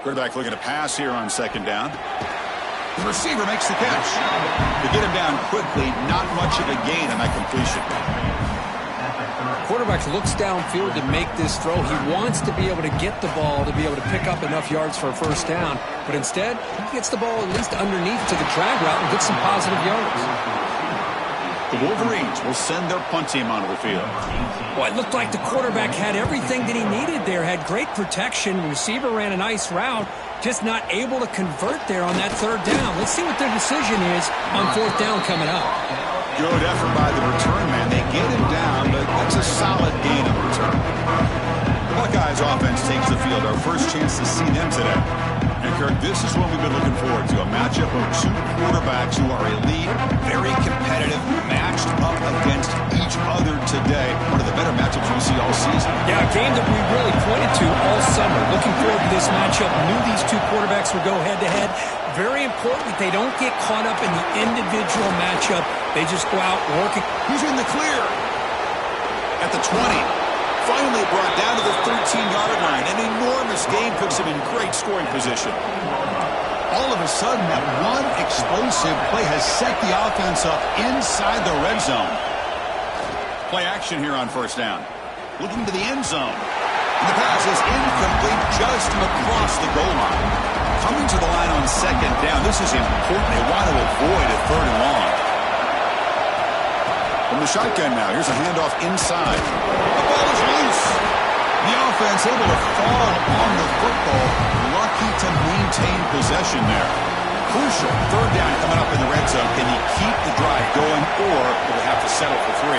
Quarterback looking to pass here on second down. The receiver makes the catch. To get him down quickly, not much of a gain on that completion. Quarterback looks downfield to make this throw. He wants to be able to get the ball to be able to pick up enough yards for a first down. But instead, he gets the ball at least underneath to the drag route and gets some positive yards. The Wolverines will send their punt team onto the field. Well, it looked like the quarterback had everything that he needed there. Had great protection. The receiver ran a nice route. Just not able to convert there on that third down. Let's see what their decision is on fourth down coming up. Good effort by the return man. They get him down, but that's a solid gain on the return. The Buckeyes offense takes the field. Our first chance to see them today. And Kirk, this is what we've been looking forward to. A matchup of two quarterbacks who are elite, very competitive, matched up against each other today. One of the better matchups we see all season. Yeah, a game that we really pointed to all summer. Looking forward to this matchup. Knew these two quarterbacks would go head-to-head. Very important that they don't get caught up in the individual matchup. They just go out working. He's in the clear. At the 20. Finally brought down to the 13-yard line. An enormous gain puts him in great scoring position. All of a sudden, that one explosive play has set the offense up inside the red zone. Play action here on first down. Looking to the end zone. And the pass is incomplete just across the goal line. Coming to the line on second down. This is important. They want to avoid a third and long. From the shotgun now. Here's a handoff inside. The ball is loose. The offense able to fall on the football. Lucky to maintain possession there. Crucial. Third down coming up in the red zone. Can he keep the drive going, or will he have to settle for 3?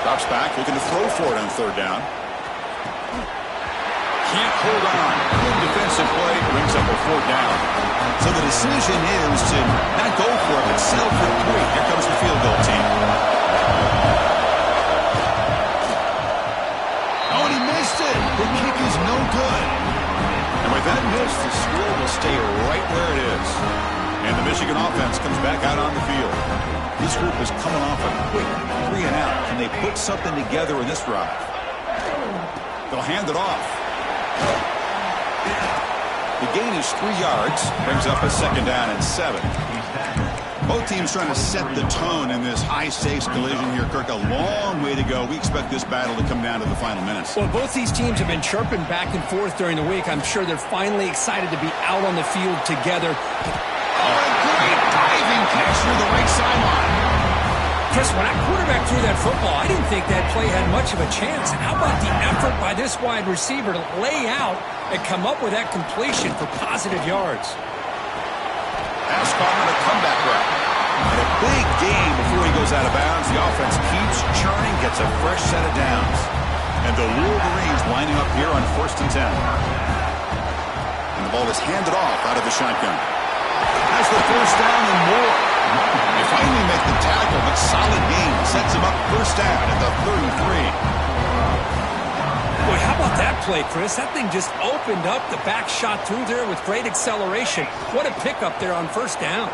Drops back, looking to throw for it on third down. Can't hold on. Good defensive play. Brings up a fourth down. So the decision is to not go for it, but settle for 3. Here comes the field goal team. Oh, and he missed it. The kick is no good. And with that miss, the score will stay right where it is. And the Michigan offense comes back out on the field. This group is coming off a quick 3 and out. Can they put something together in this drive? They'll hand it off. The gain is 3 yards. Brings up a second down and 7. Both teams trying to set the tone in this high-stakes collision here, Kirk. A long way to go. We expect this battle to come down to the final minutes. Well, both these teams have been chirping back and forth during the week. I'm sure they're finally excited to be out on the field together. Oh, a great diving catch near the right sideline. Chris, when that quarterback threw that football, I didn't think that play had much of a chance. How about the effort by this wide receiver to lay out and come up with that completion for positive yards? Pass caught on a comeback route. And a big gain before he goes out of bounds. The offense keeps churning, gets a fresh set of downs. And the Wolverines lining up here on 1st and 10. And the ball is handed off out of the shotgun. Has the first down and more. They finally make the tackle, but solid gain sets him up first down at the 33. Boy, how about that play, Chris? That thing just opened up. The back shot through there with great acceleration. What a pickup there on first down.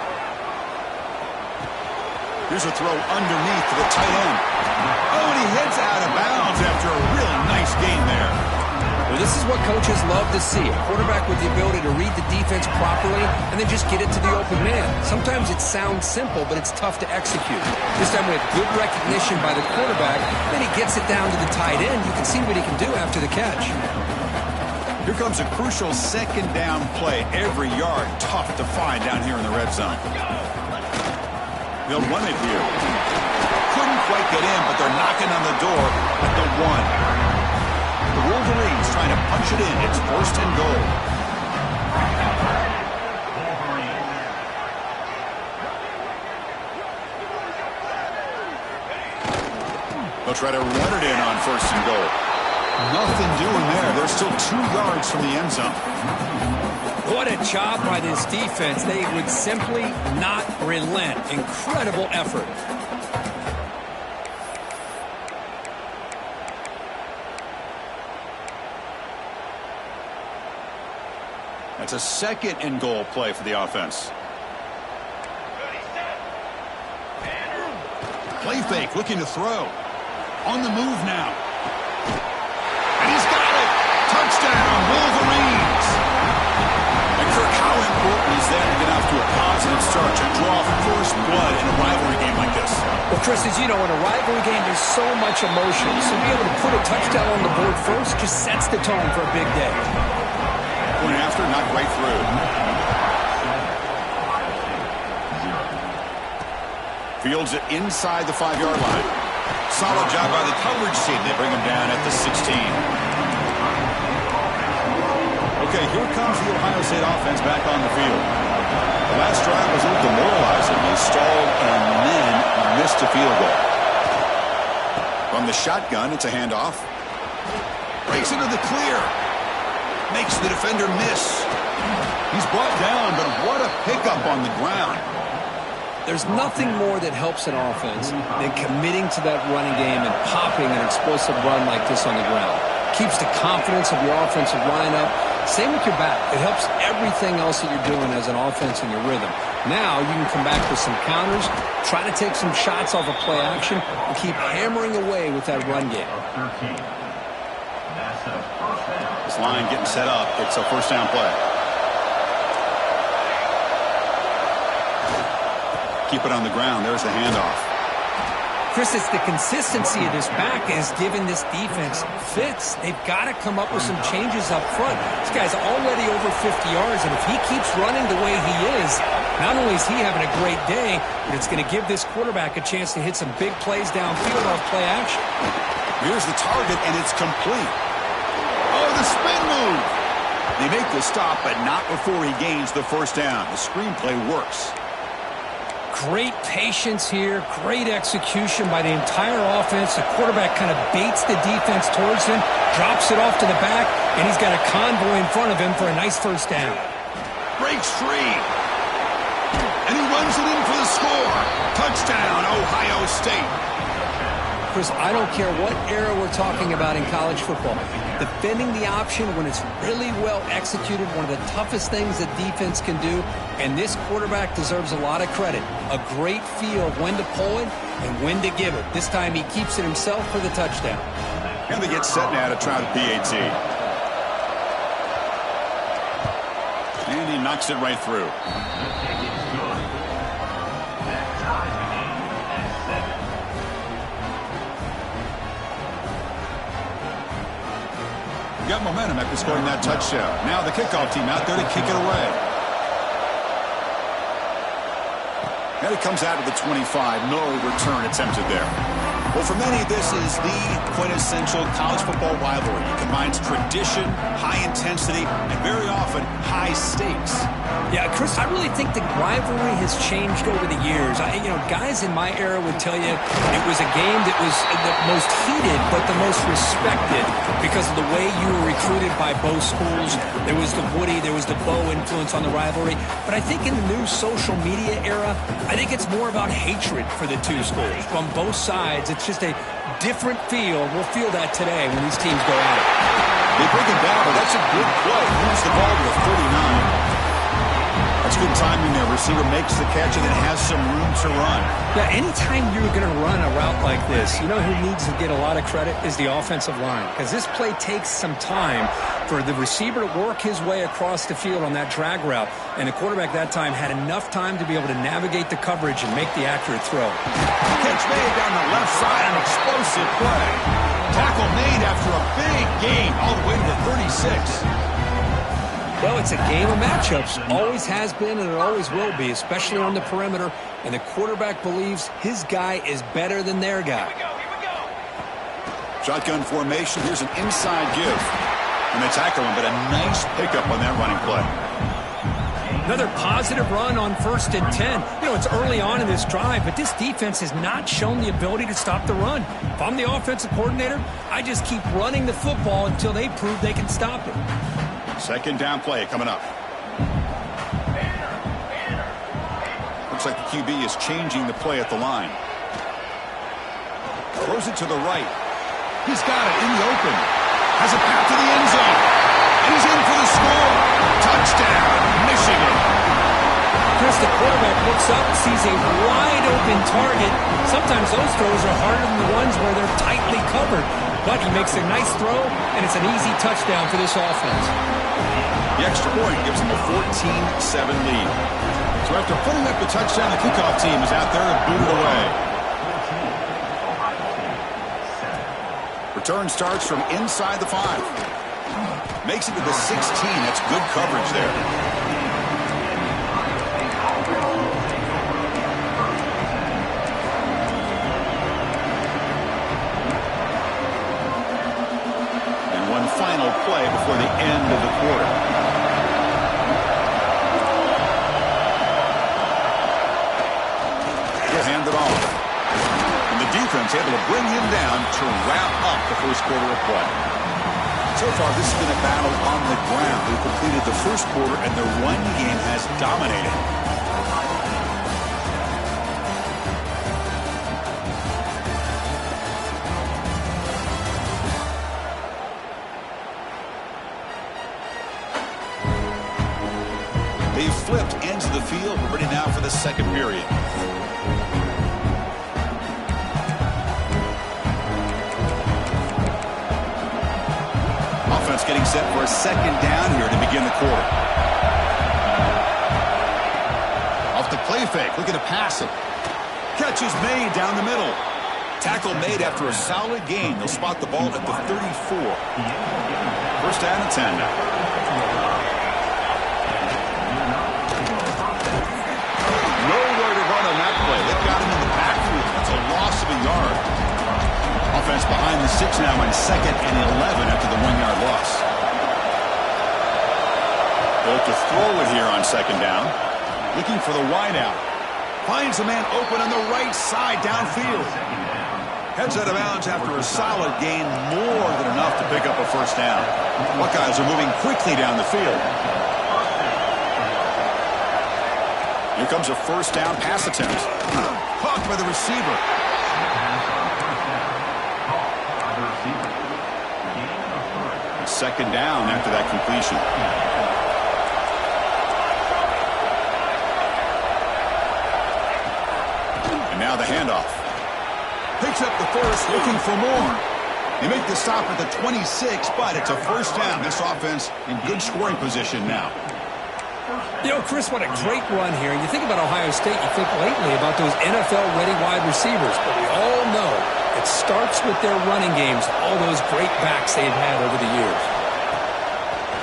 Here's a throw underneath to the tight end. Oh, and he heads out of bounds after a really nice gain there. Well, this is what coaches love to see. A quarterback with the ability to read the defense properly and then just get it to the open man. Sometimes it sounds simple, but it's tough to execute. This time we have good recognition by the quarterback. Then he gets it down to the tight end. You can see what he can do after the catch. Here comes a crucial second down play. Every yard tough to find down here in the red zone. They'll run it here. Couldn't quite get in, but they're knocking on the door at the 1. The Wolverines trying to punch it in. It's 1st and goal. They'll try to run it in on 1st and goal. Nothing doing there. They're still 2 yards from the end zone. What a job by this defense. They would simply not relent. Incredible effort. That's a 2nd and goal play for the offense. Play fake, looking to throw. On the move now. And he's got it. is then get off to a positive start to draw first blood in a rivalry game like this? Well, Chris, as you know, in a rivalry game, there's so much emotion. So to be able to put a touchdown on the board first just sets the tone for a big day. Point after, not right through. Fields it inside the 5-yard line. Solid job by the coverage team. They bring him down at the 16. Okay, here comes the Ohio State offense back on the field. The last drive was a little demoralizing. They stalled and then missed a field goal. From the shotgun, it's a handoff. Breaks into the clear. Makes the defender miss. He's brought down, but what a pickup on the ground. There's nothing more that helps an offense than committing to that running game and popping an explosive run like this on the ground. Keeps the confidence of your offensive lineup. Same with your back. It helps everything else that you're doing as an offense in your rhythm. Now you can come back with some counters, try to take some shots off of play action, and keep hammering away with that run game. This line getting set up. It's a first down play. Keep it on the ground. There's the handoff. Chris, it's the consistency of this back is giving this defense fits. They've got to come up with some changes up front. This guy's already over 50 yards, and if he keeps running the way he is, not only is he having a great day, but it's going to give this quarterback a chance to hit some big plays downfield off play action. Here's the target, and it's complete. Oh, the spin move. They make the stop, but not before he gains the first down. The screenplay works. Great patience here, great execution by the entire offense. The quarterback kind of baits the defense towards him, drops it off to the back, and he's got a convoy in front of him for a nice first down. Breaks free. And he runs it in for the score. Touchdown, Ohio State. Chris, I don't care what era we're talking about in college football. Defending the option when it's really well executed, one of the toughest things that defense can do, and this quarterback deserves a lot of credit. A great feel of when to pull it and when to give it. This time he keeps it himself for the touchdown. And they get set now to try the PAT. And he knocks it right through. Got momentum after scoring that touchdown. Now the kickoff team out there to kick it away. And it comes out of the 25. No return attempted there. Well, for many, this is the quintessential college football rivalry. It combines tradition, high intensity, and very often high stakes. Yeah, Chris, I really think the rivalry has changed over the years. Guys in my era would tell you it was a game that was the most heated but the most respected because of the way you were recruited by both schools. There was the Woody, there was the Bo influence on the rivalry. But I think in the new social media era, I think it's more about hatred for the two schools. From both sides, it's just a different feel. We'll feel that today when these teams go at it. They break it down, but that's a good play. Moves the ball to the 39. That's good timing there. Receiver makes the catch and then has some room to run. Yeah, anytime you're going to run a route like this, you know who needs to get a lot of credit is the offensive line. Because this play takes some time for the receiver to work his way across the field on that drag route. And the quarterback that time had enough time to be able to navigate the coverage and make the accurate throw. Catch made down the left side, an explosive play. Tackle made after a big gain all the way to the 36. Well, it's a game of matchups. Always has been and it always will be, especially on the perimeter. And the quarterback believes his guy is better than their guy. Here we go. Shotgun formation. Here's an inside give. And they tackle him, but a nice pickup on that running play. Another positive run on 1st and 10. It's early on in this drive, but this defense has not shown the ability to stop the run. If I'm the offensive coordinator, I just keep running the football until they prove they can stop it. Second down play coming up. Looks like the QB is changing the play at the line. Throws it to the right. He's got it in the open. Has a path to the end zone. And he's in for the score. Touchdown, Michigan. Chris, the quarterback looks up, sees a wide-open target. Sometimes those throws are harder than the ones where they're tightly covered. But he makes a nice throw, and it's an easy touchdown for this offense. The extra point gives them a 14-7 lead. So after putting up the touchdown, the kickoff team is out there to boot it away. Return starts from inside the 5. Makes it to the 16. That's good coverage there. Final play before the end of the quarter. He'll hand it off. And the defense able to bring him down to wrap up the first quarter of play. So far, this has been a battle on the ground. We've completed the first quarter, and the run game has dominated. They've flipped ends of the field. We're ready now for the second period. Offense getting set for a second down here to begin the quarter. Off the play fake, looking to pass it. Catch is made down the middle. Tackle made after a solid gain. They'll spot the ball at the 34. First down and 10 now. They've got him in the backfield. That's a loss of a yard. Offense behind the 6 now on 2nd and 11 after the 1-yard loss. They'll have to throw it here on 2nd down. Looking for the wideout. Finds a man open on the right side downfield. Heads out of bounds after a solid gain, more than enough to pick up a first down. Buckeyes are moving quickly down the field. Here comes a first down pass attempt. Caught by the receiver. Second down after that completion. And now the handoff. Picks up the first, looking for more. They make the stop at the 26, but it's a first down. This offense in good scoring position now. You know, Chris, what a great run here. You think about Ohio State, you think lately about those NFL-ready wide receivers, but we all know it starts with their running games, all those great backs they've had over the years.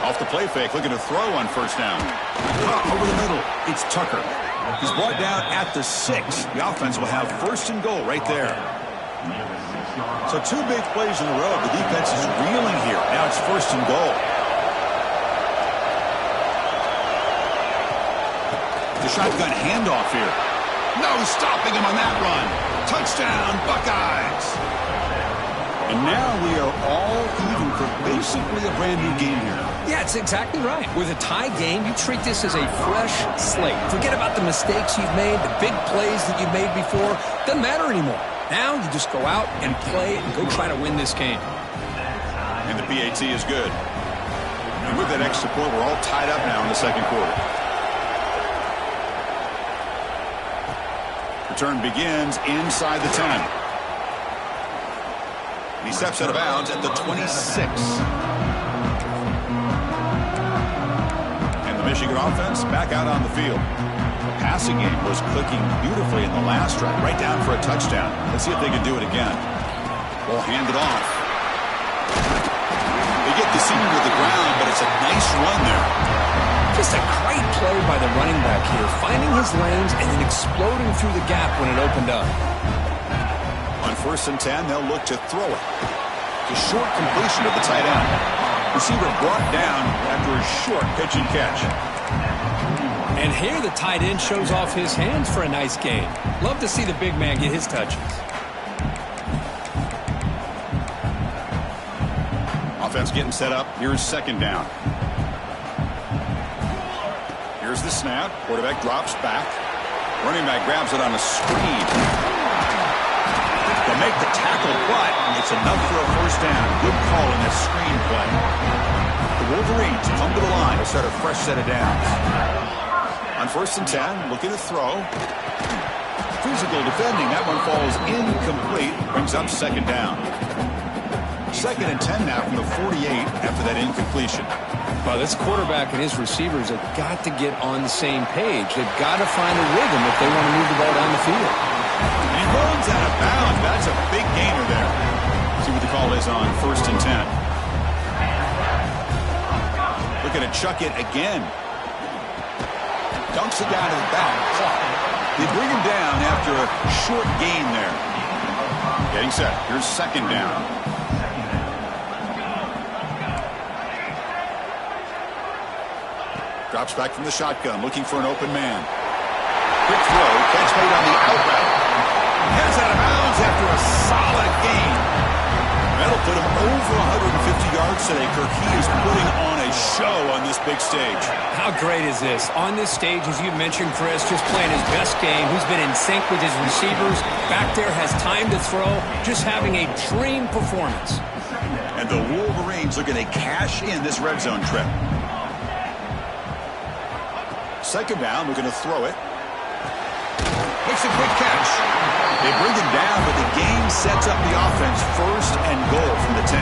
Off the play fake, looking to throw on first down. Over the middle, it's Tucker. He's brought down at the 6. The offense will have first and goal right there. So 2 big plays in a row. The defense is reeling here. Now it's first and goal. The shotgun handoff here. No stopping him on that run. Touchdown, Buckeyes. And now we are all even for basically a brand new game here. Yeah, it's exactly right. With a tie game, you treat this as a fresh slate. Forget about the mistakes you've made, the big plays that you've made before. Doesn't matter anymore. Now you just go out and play and go try to win this game. And the PAT is good. And with that extra point, we're all tied up now in the second quarter. Return begins inside the 10. He steps out of bounds at the 26. And the Michigan offense back out on the field. The passing game was clicking beautifully in the last drive, right down for a touchdown. Let's see if they can do it again. Ball handed off. They get the senior to the ground, but it's a nice run there. Just a great play by the running back here, finding his lanes and then exploding through the gap when it opened up. On 1st and 10, they'll look to throw it. The short completion of the tight end. Receiver brought down after a short pitch and catch. And here the tight end shows off his hands for a nice gain. Love to see the big man get his touches. Offense getting set up. Here's 2nd down. Here's the snap. Quarterback drops back. Running back grabs it on a screen. They'll make the tackle, but it's enough for a first down. Good call in that screen play. The Wolverines come to the line to start a fresh set of downs. On 1st and 10, looking to throw. Physical defending. That one falls incomplete. Brings up 2nd down. 2nd and 10 now from the 48 after that incompletion. Well, this quarterback and his receivers have got to get on the same page. They've got to find a rhythm if they want to move the ball down the field. And he runs out of bounds. That's a big gainer there. See what the call is on 1st and 10. Looking to chuck it again. Dunks it down to the back. They bring him down after a short gain there. Getting set. Here's 2nd down. Drops back from the shotgun, looking for an open man. Quick throw, catch made on the out route. Heads out of bounds after a solid gain. That'll put him over 150 yards today, Kirk. He is putting on a show on this big stage. How great is this? On this stage, as you mentioned, Chris, just playing his best game. He's been in sync with his receivers. Back there, has time to throw. Just having a dream performance. And the Wolverines looking to cash in this red zone trip. 2nd down, we're going to throw it. Makes a quick catch. They bring him down, but the game sets up the offense 1st and goal from the 10.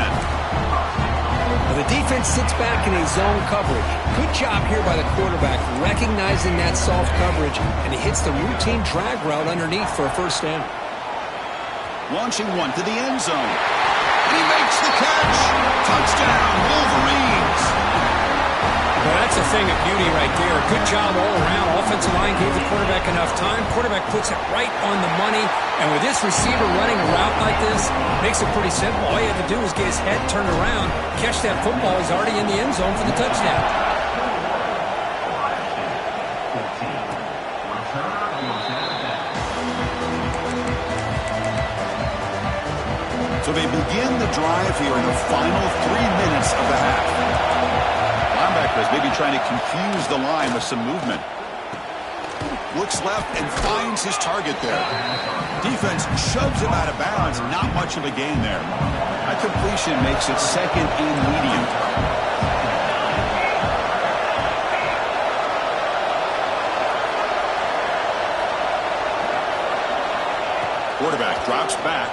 Well, the defense sits back in a zone coverage. Good job here by the quarterback, recognizing that soft coverage, and he hits the routine drag route underneath for a 1st down. Launching one to the end zone. And he makes the catch. Touchdown, Wolverines. Well, that's a thing of beauty right there. Good job all around. Offensive line gave the quarterback enough time. Quarterback puts it right on the money. And with this receiver running a route like this, makes it pretty simple. All you have to do is get his head turned around, catch that football. He's already in the end zone for the touchdown. So they begin the drive here in the final 3 minutes of the half. Linebackers maybe trying to confuse the line with some movement. Looks left and finds his target there. Defense shoves him out of bounds. Not much of a gain there. A completion makes it 2nd and medium. Quarterback drops back.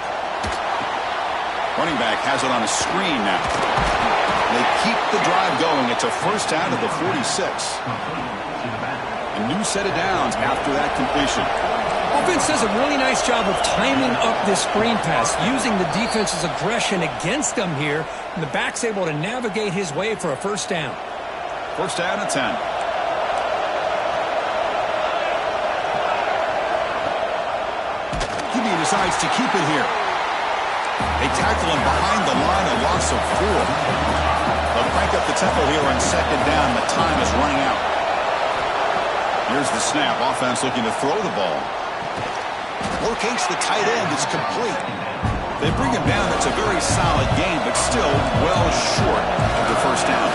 Running back has it on a screen now. They keep the drive going. It's a 1st down to the 46. A new set of downs after that completion. Offense does a really nice job of timing up this screen pass, using the defense's aggression against them here, and the back's able to navigate his way for a 1st down. 1st down and 10. QB decides to keep it here. They tackle him behind the line, a loss of 4. They'll crank up the tempo here on 2nd down. The time is running out. Here's the snap. Offense looking to throw the ball. Locates the tight end. It's complete. They bring him down. It's a very solid game, but still well short of the 1st down.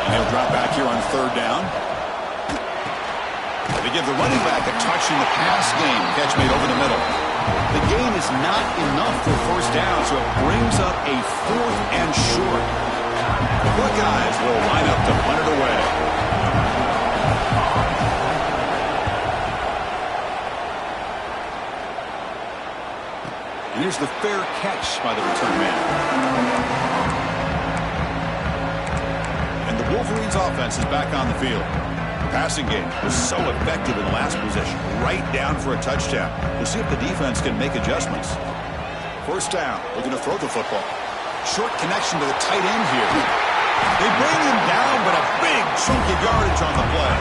And he'll drop back here on 3rd down. They give the running back a touch in the pass game. Catch made over the middle. The gain is not enough for 1st down, so it brings up a 4th and short. The Buckeyes will line up to punt it away. And here's the fair catch by the return man. And the Wolverines offense is back on the field. The passing game was so effective in the last possession, right down for a touchdown. We'll see if the defense can make adjustments. 1st down, looking to throw the football. Short connection to the tight end here. They bring him down, but a big chunk of yardage on the play.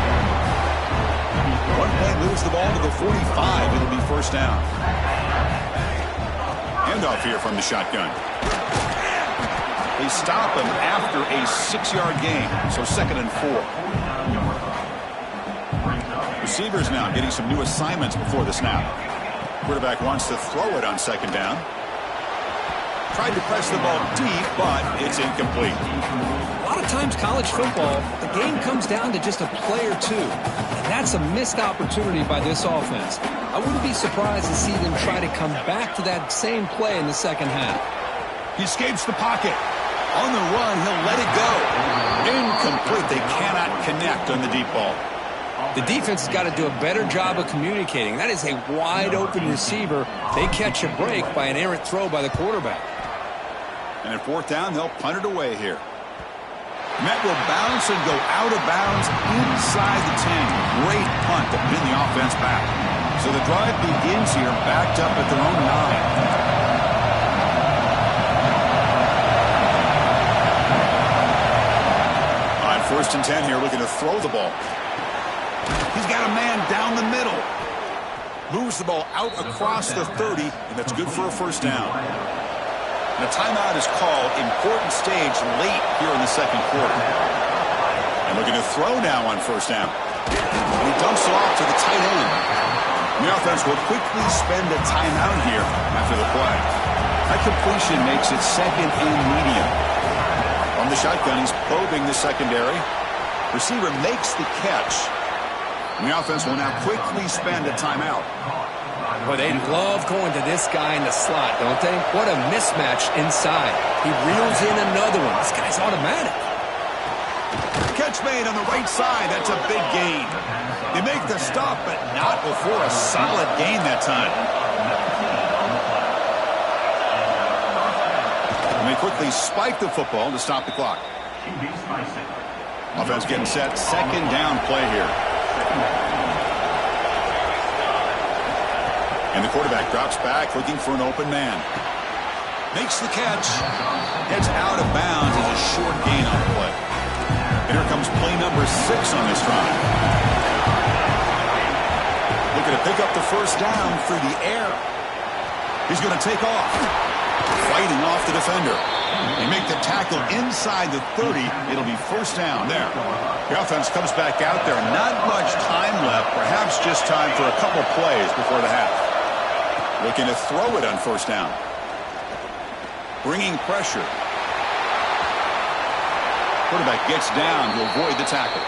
One play moves the ball to the 45. It'll be 1st down. Handoff here from the shotgun. They stop him after a 6-yard gain, so 2nd and 4. Receivers now getting some new assignments before the snap. Quarterback wants to throw it on 2nd down. Tried to press the ball deep, but it's incomplete. A lot of times college football, the game comes down to just a play or two. And that's a missed opportunity by this offense. I wouldn't be surprised to see them try to come back to that same play in the 2nd half. He escapes the pocket. On the run, he'll let it go. Incomplete. They cannot connect on the deep ball. The defense has got to do a better job of communicating. That is a wide-open receiver. They catch a break by an errant throw by the quarterback. And at fourth down, they'll punt it away here. Met will bounce and go out of bounds inside the 10. Great punt to pin the offense back. So the drive begins here backed up at their own 9. On 1st and 10 here, looking to throw the ball. He's got a man down the middle. Moves the ball out across the 30, and that's good for a first down. And a timeout is called. Important stage late here in the second quarter. And looking to throw now on first down. And he dumps it off to the tight end. The offense will quickly spend a timeout here after the play. That completion makes it second and medium. On the shotgun, he's probing the secondary. Receiver makes the catch. And the offense will now quickly spend a timeout. Boy, they love going to this guy in the slot, don't they? What a mismatch inside. He reels in another one. This guy's automatic. Catch made on the right side. That's a big gain. They make the stop, but not before a solid gain that time. And they quickly spike the football to stop the clock. Offense getting set. Second down play here. And the quarterback drops back looking for an open man. Makes the catch. Gets out of bounds as a short gain on the play. And here comes play number 6 on this drive. Looking to pick up the first down through the air. He's going to take off. Fighting off the defender. They make the tackle inside the 30. It'll be first down there. The offense comes back out there. Not much time left. Perhaps just time for a couple plays before the half. Looking to throw it on first down. Bringing pressure. Quarterback gets down to avoid the tackle.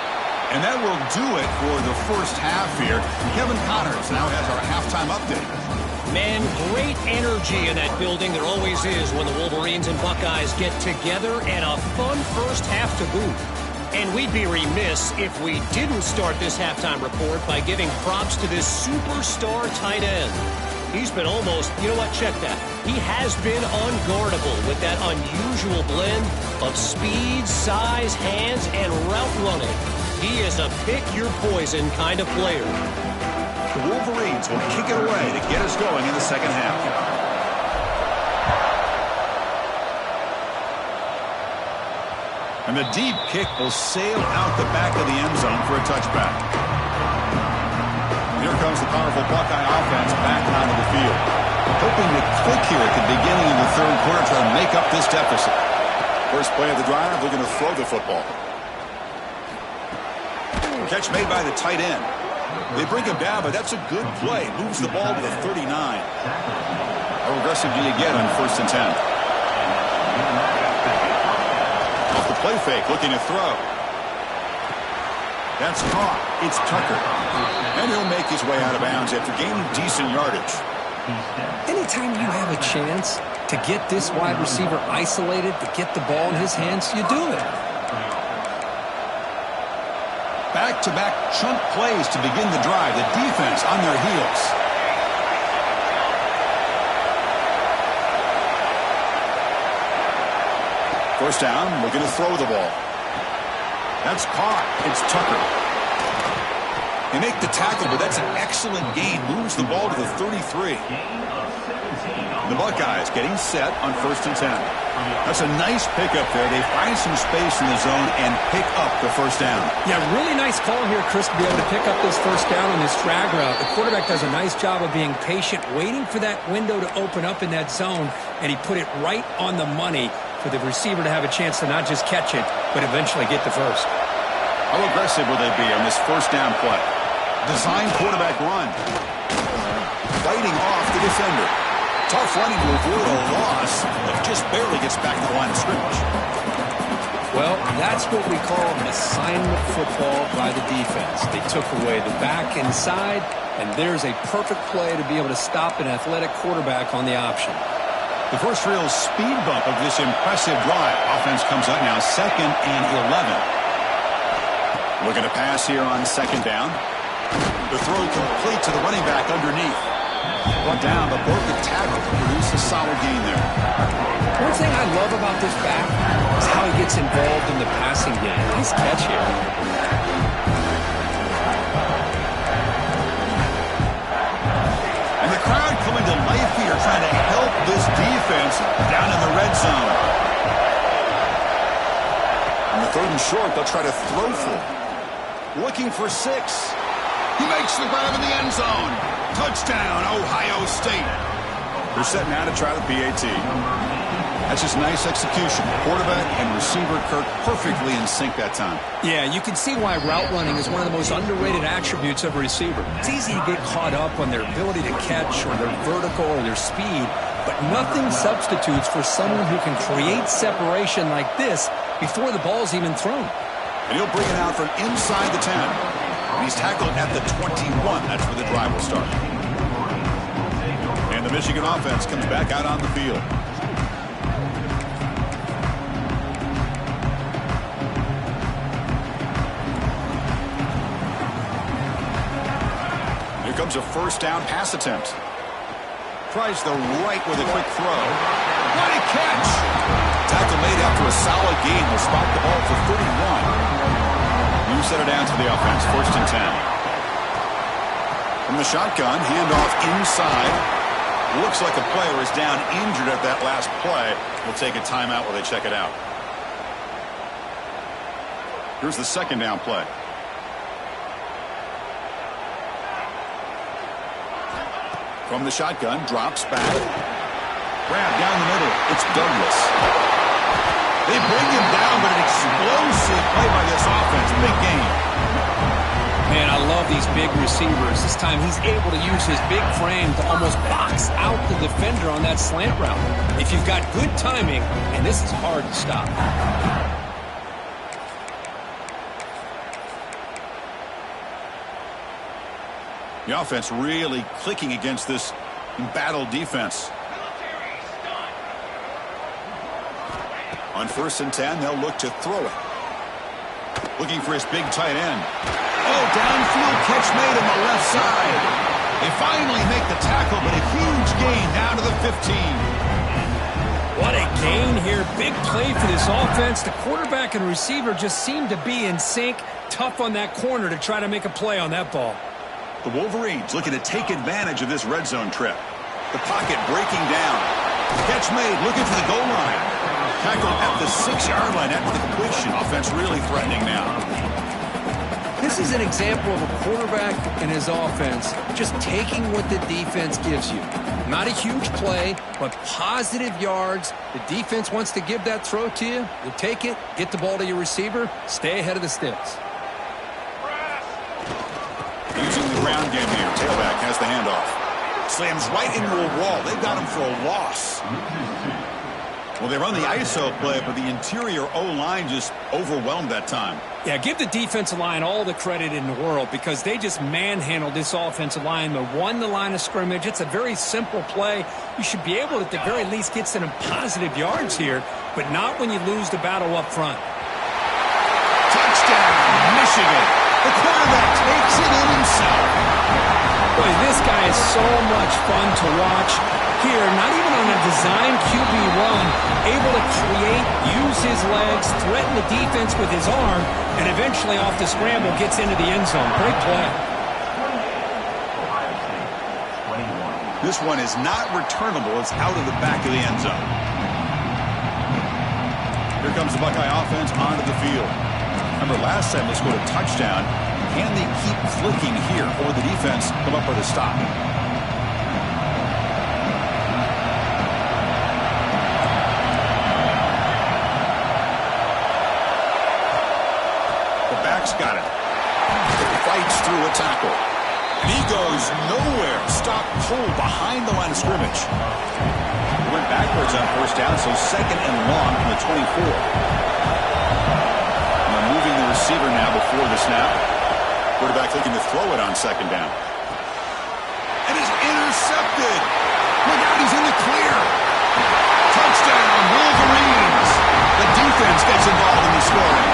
And that will do it for the first half here. Kevin Connors now has our halftime update. Man, great energy in that building. There always is when the Wolverines and Buckeyes get together, and a fun first half to boot. And we'd be remiss if we didn't start this halftime report by giving props to this superstar tight end. He's been almost, you know what, check that. He has been unguardable with that unusual blend of speed, size, hands, and route running. He is a pick-your-poison kind of player. The Wolverines will kick it away to get us going in the second half. And the deep kick will sail out the back of the end zone for a touchback. Here comes the powerful Buckeye offense back onto the field. Hoping to click here at the beginning of the third quarter to make up this deficit. First play of the drive, they're going to throw the football. Catch made by the tight end. They bring him down, but that's a good play. Moves the ball to the 39. How aggressive do you get on 1st and 10? Off the play fake, looking to throw. That's caught. It's Tucker. And he'll make his way out of bounds after gaining decent yardage. Anytime you have a chance to get this wide receiver isolated, to get the ball in his hands, you do it. Back-to-back chunk plays to begin the drive. The defense on their heels. First down, looking to throw the ball. That's caught. It's Tucker. They make the tackle, but that's an excellent gain. Moves the ball to the 33. The Buckeyes getting set on 1st and 10. That's a nice pickup there. They find some space in the zone and pick up the first down. Yeah, really nice call here, Chris, to be able to pick up this first down on this drag route. The quarterback does a nice job of being patient, waiting for that window to open up in that zone, and he put it right on the money for the receiver to have a chance to not just catch it, but eventually get the first. How aggressive will they be on this first down play? Design quarterback run. Fighting off the defender. Tough running to avoid a loss, but just barely gets back to the line of scrimmage. Well, that's what we call assignment football by the defense. They took away the back inside, and there's a perfect play to be able to stop an athletic quarterback on the option. The first real speed bump of this impressive drive. Offense comes up now 2nd and 11. Looking to pass here on 2nd down. The throw complete to the running back underneath. Brought down, but broke the tackle to produce a solid gain there. One thing I love about this back is how he gets involved in the passing game. Nice catch here. And the crowd coming to life here, trying to help this defense down in the red zone. On the 3rd and short, they'll try to throw for it. Looking for 6. He makes the grab in the end zone. Touchdown, Ohio State. They're setting out to try the PAT. That's just nice execution. Quarterback and receiver Kirk perfectly in sync that time. Yeah, you can see why route running is one of the most underrated attributes of a receiver. It's easy to get caught up on their ability to catch or their vertical or their speed, but nothing substitutes for someone who can create separation like this before the ball's even thrown. And he'll bring it out from inside the 10. And he's tackled at the 21. That's where the drive will start. And the Michigan offense comes back out on the field. Here comes a 1st down pass attempt. Tries the right with a quick throw. What a catch! Tackle made after a solid gain. Will spot the ball for 31. You set it down to the offense. 1st and 10. From the shotgun, handoff inside. Looks like a player is down injured at that last play. We'll take a timeout while they check it out. Here's the 2nd down play. From the shotgun, drops back. Grab down the middle. It's Douglas. They bring him down, but an explosive play by this offense. Big game. Man, I love these big receivers. This time he's able to use his big frame to almost box out the defender on that slant route. If you've got good timing, and this is hard to stop. The offense really clicking against this embattled defense. On 1st and 10, they'll look to throw it. Looking for his big tight end. Oh, downfield catch made on the left side. They finally make the tackle, but a huge gain down to the 15. What a gain here. Big play for this offense. The quarterback and receiver just seem to be in sync. Tough on that corner to try to make a play on that ball. The Wolverines looking to take advantage of this red zone trip. The pocket breaking down. Catch made, looking for the goal line. Tackle at the 6-yard line after the completion. Offense really threatening now. This is an example of a quarterback and his offense just taking what the defense gives you. Not a huge play, but positive yards. The defense wants to give that throw to you. You take it, get the ball to your receiver, stay ahead of the sticks. Using the ground game here. Tailback has the handoff. Slams right into a wall. They've got him for a loss. Well, they run the ISO play, but the interior O-line just overwhelmed that time. Yeah, give the defensive line all the credit in the world because they just manhandled this offensive line. They won the line of scrimmage. It's a very simple play. You should be able to, at the very least, get some positive yards here, but not when you lose the battle up front. Touchdown, Michigan. The quarterback takes it in himself. Boy, this guy is so much fun to watch. Here, not even on a design QB run, able to create, use his legs, threaten the defense with his arm, and eventually off the scramble gets into the end zone. Great play. This one is not returnable. It's out of the back of the end zone. Here comes the Buckeye offense onto the field. Remember, last time they scored a touchdown. Can they keep clicking here, or the defense come up with a stop? Got it. Fights through a tackle. And he goes nowhere. Stop pulled behind the line of scrimmage. He went backwards on 1st down, so 2nd and long from the 24. And they're moving the receiver now before the snap. Quarterback looking to throw it on 2nd down. And it's intercepted. Look out, he's in the clear. Touchdown, Wolverines. The defense gets involved in the scoring.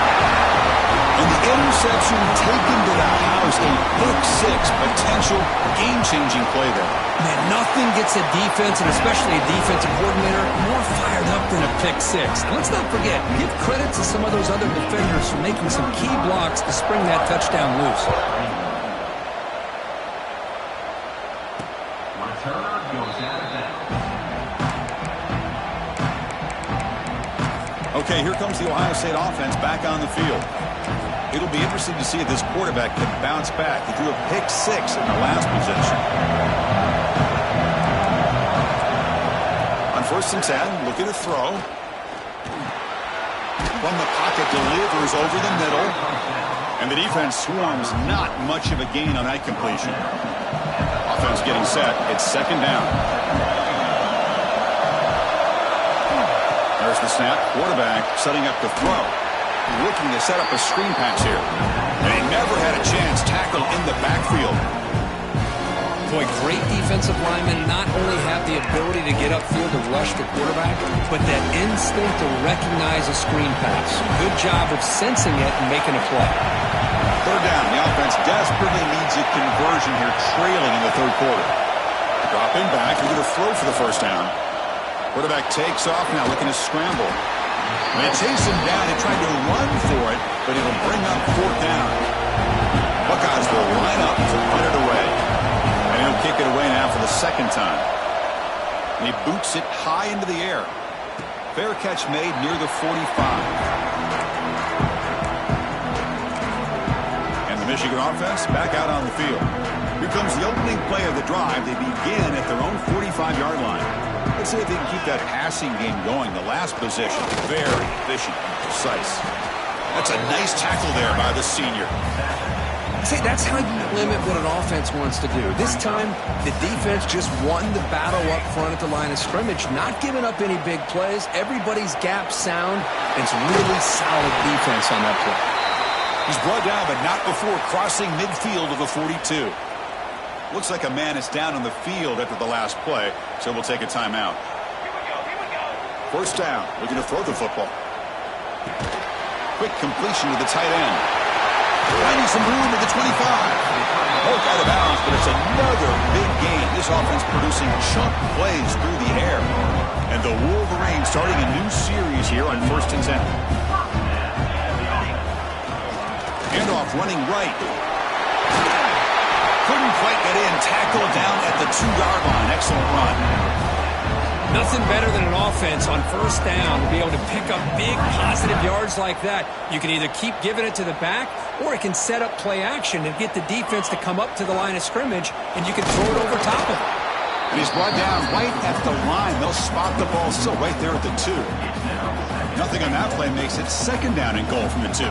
And the interception taken to the house. a pick six, potential game-changing play there. Man, nothing gets a defense, and especially a defensive coordinator, more fired up than a pick six. And let's not forget, give credit to some of those other defenders for making some key blocks to spring that touchdown loose. Okay, here comes the Ohio State offense back on the field. It'll be interesting to see if this quarterback can bounce back. He threw a pick six in the last possession. On 1st and 10, looking to throw. From the pocket, delivers over the middle. And the defense swarms, not much of a gain on that completion. Offense getting set. It's 2nd down. There's the snap. Quarterback setting up the throw. Looking to set up a screen pass here. And he never had a chance. Tackle in the backfield. Boy, great defensive linemen not only have the ability to get upfield and rush the quarterback, but that instinct to recognize a screen pass. Good job of sensing it and making a play. 3rd down. The offense desperately needs a conversion here, trailing in the 3rd quarter. Dropping back. They're going to throw for the 1st down. Quarterback takes off now, looking to scramble. When they chase him down, they tried to run for it, but it'll bring up 4th down. Buckeyes will line up to put it away. And he'll kick it away now for the 2nd time. And he boots it high into the air. Fair catch made near the 45. And the Michigan offense back out on the field. Here comes the opening play of the drive. They begin at their own 45-yard line. Let's see if they can keep that passing game going. The last possession, very efficient and precise. That's a nice tackle there by the senior. See, that's how you limit what an offense wants to do. This time, the defense just won the battle up front at the line of scrimmage, not giving up any big plays. Everybody's gap sound. It's really solid defense on that play. He's brought down, but not before crossing midfield of the 42. Looks like a man is down on the field after the last play, so we'll take a timeout. 1st down, looking to throw the football. Quick completion to the tight end. Finding some room at the 25. Poke out of bounds, but it's another big gain. This offense producing chunk plays through the air. And the Wolverines starting a new series here on 1st and 10. Handoff running right. Couldn't quite get in. Tackle down at the 2-yard line. Excellent run. Nothing better than an offense on 1st down to be able to pick up big positive yards like that. You can either keep giving it to the back, or it can set up play action and get the defense to come up to the line of scrimmage, and you can throw it over top of it. And he's brought down right at the line. They'll spot the ball still right there at the 2. Nothing on that play makes it 2nd down and goal from the 2.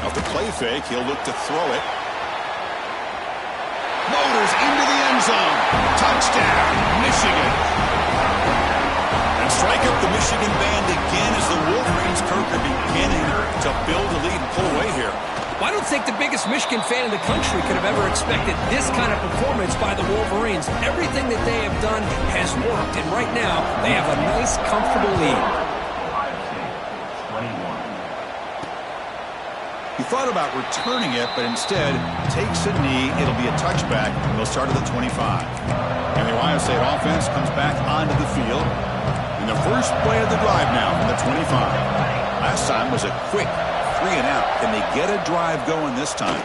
Off the play fake, he'll look to throw it. Motors into the end zone. Touchdown, Michigan. And strike up the Michigan band again as the Wolverines, Kirk, are beginning to build a lead and pull away here. Well, I don't think the biggest Michigan fan in the country could have ever expected this kind of performance by the Wolverines. Everything that they have done has worked, and right now they have a nice, comfortable lead. He thought about returning it, but instead takes a knee. It'll be a touchback. They'll start at the 25. And the Ohio State offense comes back onto the field. And the first play of the drive now from the 25. Last time was a quick 3-and-out. Can they get a drive going this time?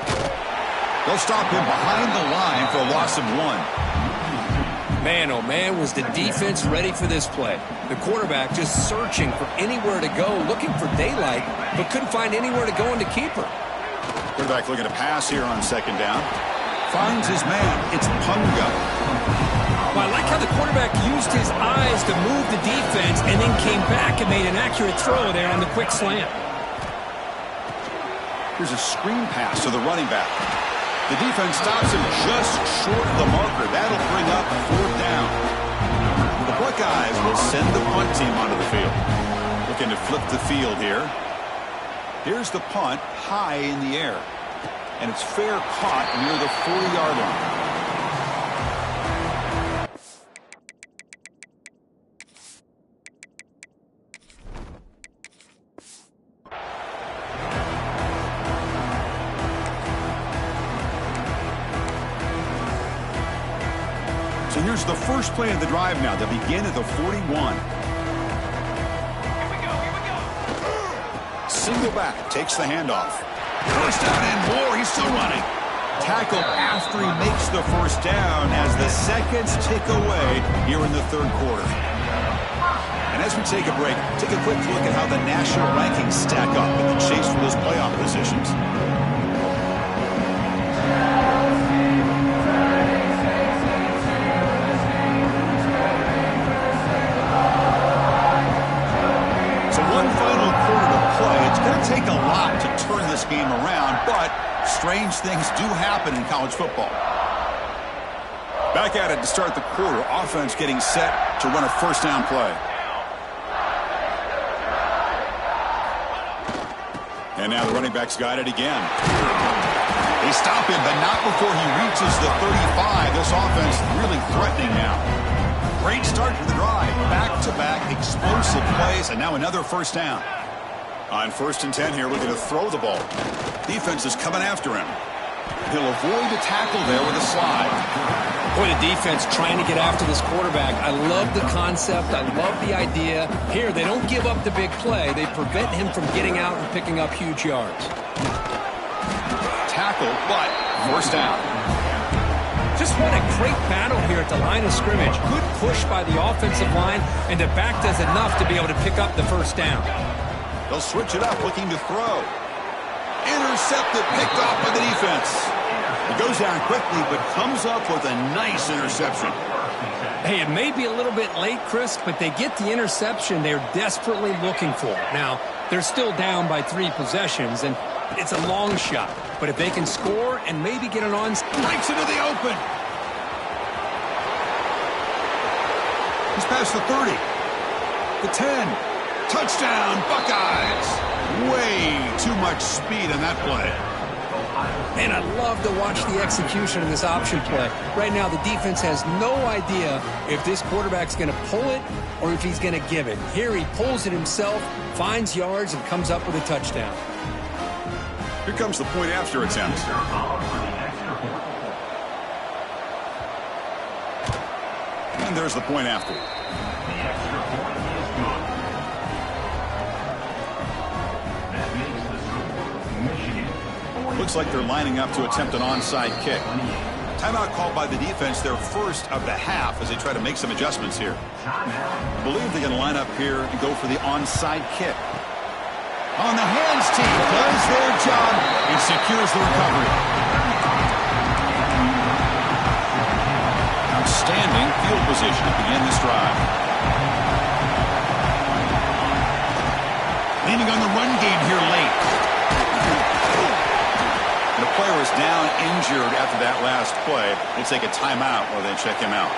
They'll stop him behind the line for a loss of 1. Man, oh man, was the defense ready for this play. The quarterback just searching for anywhere to go, looking for daylight, but couldn't find anywhere to go into keeper. Quarterback looking to pass here on 2nd down. Finds his man. It's Punga. Well, I like how the quarterback used his eyes to move the defense and then came back and made an accurate throw there on the quick slant. Here's a screen pass to the running back. The defense stops him just short of the marker. That'll bring up 4th down. The Buckeyes will send the punt team onto the field. Looking to flip the field here. Here's the punt high in the air. And it's fair caught near the 40-yard line. So here's the first play of the drive now. They begin at the 41. Single back, takes the handoff. First down and more, he's still running. Tackle after he makes the first down as the seconds tick away here in the third quarter. And as we take a break, take a quick look at how the national rankings stack up in the chase for those playoff positions. Take a lot to turn this game around, but strange things do happen in college football. Back at it to start the quarter. Offense getting set to run a first down play. And now the running back's got it again. They stop him, but not before he reaches the 35. This offense really threatening now. Great start to the drive. Back-to-back explosive plays, and now another first down. On 1st and 10 here, looking to throw the ball. Defense is coming after him. He'll avoid the tackle there with a slide. Boy, the defense trying to get after this quarterback. I love the concept. I love the idea. Here, they don't give up the big play. They prevent him from getting out and picking up huge yards. Tackle, but first down. Just what a great battle here at the line of scrimmage. Good push by the offensive line, and the back does enough to be able to pick up the first down. They'll switch it up, looking to throw. Intercepted, picked off by the defense. He goes down quickly, but comes up with a nice interception. Hey, it may be a little bit late, Chris, but they get the interception they're desperately looking for. Now, they're still down by 3 possessions, and it's a long shot. But if they can score and maybe get an on... Breaks into the open. He's past the 30. The 10. Touchdown, Buckeyes. Way too much speed on that play. And I love to watch the execution of this option play. Right now, the defense has no idea if this quarterback's going to pull it or if he's going to give it. Here he pulls it himself, finds yards, and comes up with a touchdown. Here comes the point after attempt. And there's the point after. Looks like they're lining up to attempt an onside kick. Timeout called by the defense, their first of the half, as they try to make some adjustments here. I believe they're going to line up here and go for the onside kick. On the hands team does their job and secures the recovery. Outstanding field position to begin this drive. Leaning on the run game here late. The player is down injured after that last play. We'll take a timeout while they check him out.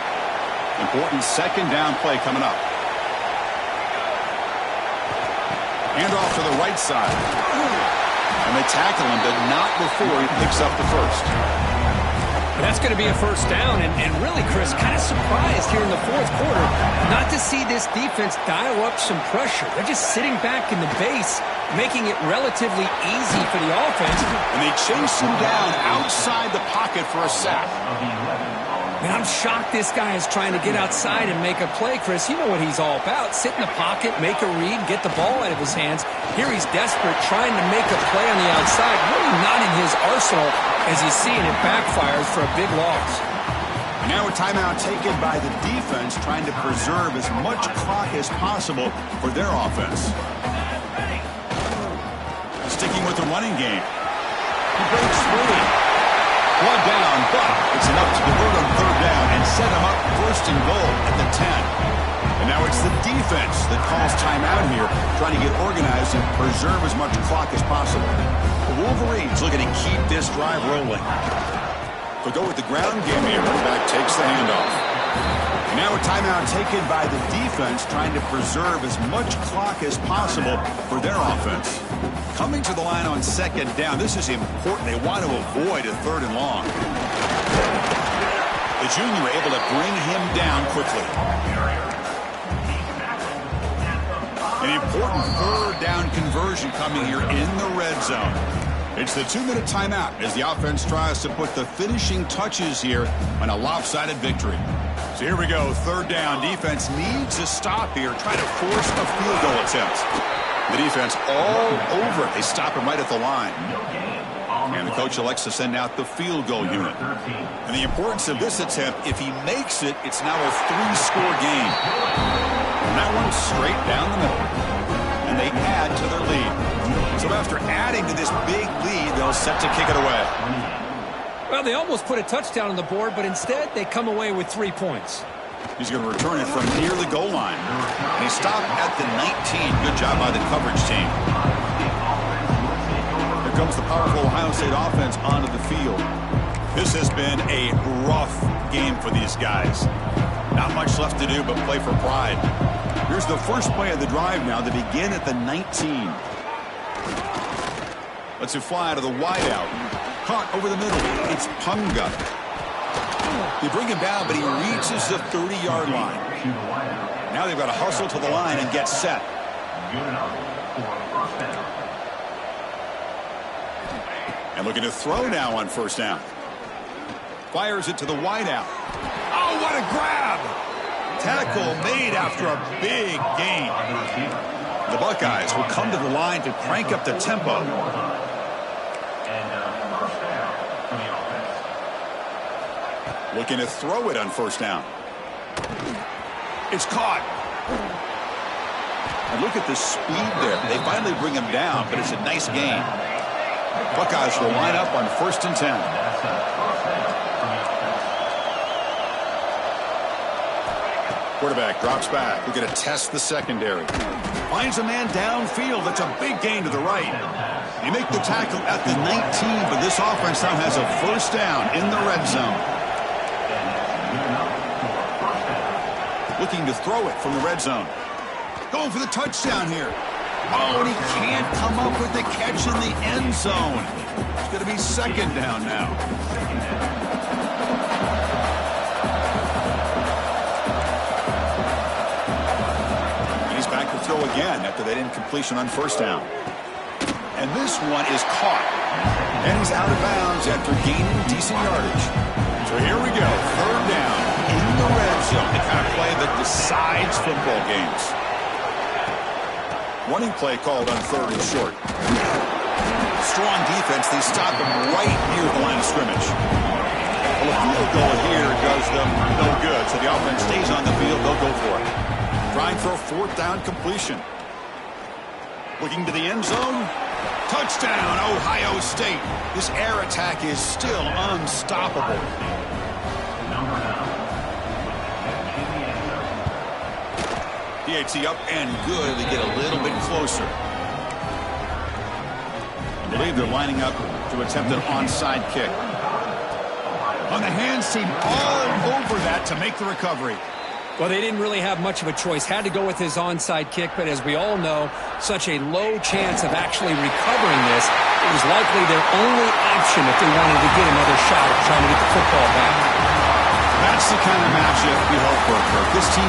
Important second down play coming up. Handoff to the right side. And they tackle him, but not before he picks up the first. That's going to be a first down, and really, Chris, kind of surprised here in the fourth quarter not to see this defense dial up some pressure. They're just sitting back in the base, making it relatively easy for the offense. And they chase him down outside the pocket for a sack. Man, I'm shocked this guy is trying to get outside and make a play, Chris. You know what he's all about. Sit in the pocket, make a read, get the ball out of his hands. Here he's desperate, trying to make a play on the outside. Really not in his arsenal, as you see, and it backfires for a big loss. Now a timeout taken by the defense, trying to preserve as much clock as possible for their offense. Sticking with the running game. He breaks free. One down, but it's enough to convert on third down and set him up first and goal at the 10. And now it's the defense that calls timeout here, trying to get organized and preserve as much clock as possible. The Wolverines looking to keep this drive rolling. They'll go with the ground game here. The back takes the handoff. And now a timeout taken by the defense, trying to preserve as much clock as possible for their offense. Coming to the line on second down, this is important. They want to avoid a third and long. The junior able to bring him down quickly. An important third down conversion coming here in the red zone. It's the 2-minute timeout as the offense tries to put the finishing touches here on a lopsided victory. So here we go, 3rd down. Defense needs a stop here, try to force a field goal attempt. The defense all over it. They stop him right at the line. And the coach elects to send out the field goal unit. And the importance of this attempt, if he makes it, it's now a 3-score game. And that one straight down the middle. And they add to their lead. So after adding to this big lead, they'll set to kick it away. Well, they almost put a touchdown on the board, but instead they come away with 3 points. He's going to return it from near the goal line. And he stopped at the 19. Good job by the coverage team. Here comes the powerful Ohio State offense onto the field. This has been a rough game for these guys. Not much left to do but play for pride. Here's the first play of the drive now. They begin at the 19. Lets it fly out of the wideout. Caught over the middle. It's Punga. They bring him down, but he reaches the 30-yard line. Now they've got to hustle to the line and get set. And looking to throw now on 1st down. Fires it to the wideout. Oh, what a grab! Tackle made after a big gain. The Buckeyes will come to the line to crank up the tempo. Looking to throw it on 1st down. It's caught. And look at the speed there. They finally bring him down, but it's a nice gain. Buckeyes will line up on 1st and 10. Quarterback drops back. We're going to test the secondary. Finds a man downfield. That's a big gain to the right. They make the tackle at the 19, but this offense now has a 1st down in the red zone. Looking to throw it from the red zone. Going for the touchdown here. Oh, and he can't come up with the catch in the end zone. It's going to be 2nd down now. And he's back to throw again after that incompletion on 1st down. And this one is caught. And he's out of bounds after gaining decent yardage. So here we go, 3rd down in the red zone. The kind of play that decides football games. Running play called on 3rd and short. Strong defense. They stop him right near the line of scrimmage. Well, a field goal here does them no good. So the offense stays on the field. They'll go for it. Trying for a 4th down completion. Looking to the end zone. Touchdown, Ohio State. This air attack is still unstoppable. PAT up and good. They get a little bit closer. I believe they're lining up to attempt an onside kick. On the hands team, all over that to make the recovery. Well, they didn't really have much of a choice. Had to go with his onside kick, but as we all know, such a low chance of actually recovering this. It was likely their only option if they wanted to get another shot at trying to get the football back. That's the kind of matchup we hope for, Kirk. This team